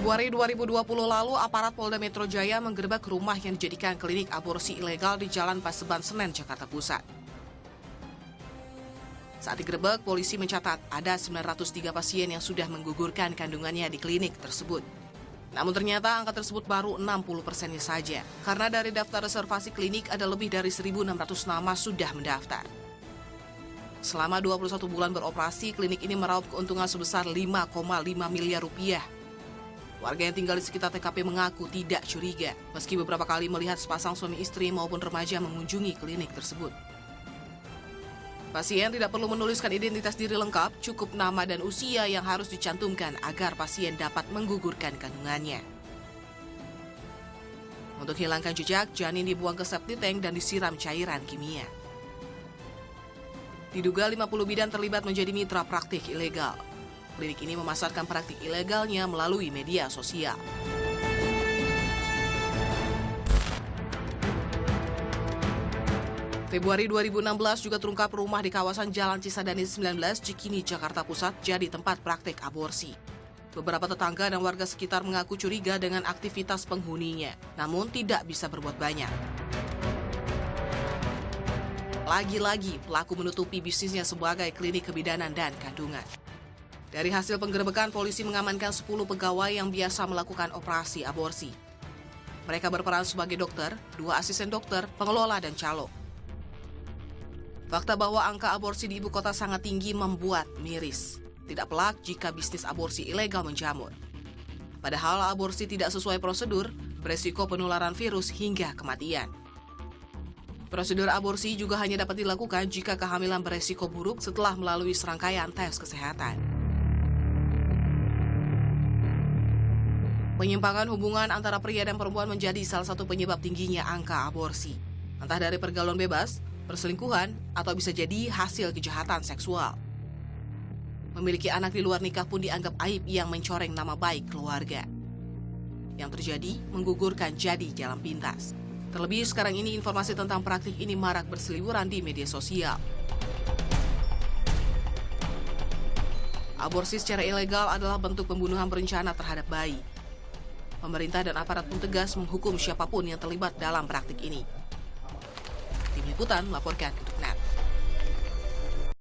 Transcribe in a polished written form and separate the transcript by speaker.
Speaker 1: Februari 2020 lalu, aparat Polda Metro Jaya menggerebek rumah yang dijadikan klinik aborsi ilegal di Jalan Paseban Senen, Jakarta Pusat. Saat digerebek, polisi mencatat ada 903 pasien yang sudah menggugurkan kandungannya di klinik tersebut. Namun ternyata angka tersebut baru 60%-nya saja, karena dari daftar reservasi klinik ada lebih dari 1.600 nama sudah mendaftar. Selama 21 bulan beroperasi, klinik ini meraup keuntungan sebesar 5,5 miliar rupiah. Warga yang tinggal di sekitar TKP mengaku tidak curiga, meski beberapa kali melihat sepasang suami istri maupun remaja mengunjungi klinik tersebut. Pasien tidak perlu menuliskan identitas diri lengkap, cukup nama dan usia yang harus dicantumkan agar pasien dapat menggugurkan kandungannya. Untuk hilangkan jejak, janin dibuang ke septic tank dan disiram cairan kimia. Diduga 50 bidan terlibat menjadi mitra praktik ilegal. Klinik ini memasarkan praktik ilegalnya melalui media sosial. Februari 2016 juga terungkap rumah di kawasan Jalan Cisadane 19, Cikini, Jakarta Pusat jadi tempat praktik aborsi. Beberapa tetangga dan warga sekitar mengaku curiga dengan aktivitas penghuninya, namun tidak bisa berbuat banyak. Lagi-lagi pelaku menutupi bisnisnya sebagai klinik kebidanan dan kandungan. Dari hasil penggerebekan, polisi mengamankan 10 pegawai yang biasa melakukan operasi aborsi. Mereka berperan sebagai dokter, 2 asisten dokter, pengelola, dan calo. Fakta bahwa angka aborsi di ibu kota sangat tinggi membuat miris. Tidak pelak jika bisnis aborsi ilegal menjamur. Padahal aborsi tidak sesuai prosedur, beresiko penularan virus hingga kematian. Prosedur aborsi juga hanya dapat dilakukan jika kehamilan beresiko buruk setelah melalui serangkaian tes kesehatan. Penyimpangan hubungan antara pria dan perempuan menjadi salah satu penyebab tingginya angka aborsi. Entah dari pergaulan bebas, perselingkuhan, atau bisa jadi hasil kejahatan seksual. Memiliki anak di luar nikah pun dianggap aib yang mencoreng nama baik keluarga. Yang terjadi menggugurkan jadi jalan pintas. Terlebih sekarang ini informasi tentang praktik ini marak berseliweran di media sosial. Aborsi secara ilegal adalah bentuk pembunuhan berencana terhadap bayi. Pemerintah dan aparat pun tegas menghukum siapapun yang terlibat dalam praktik ini. Tim Liputan melaporkan.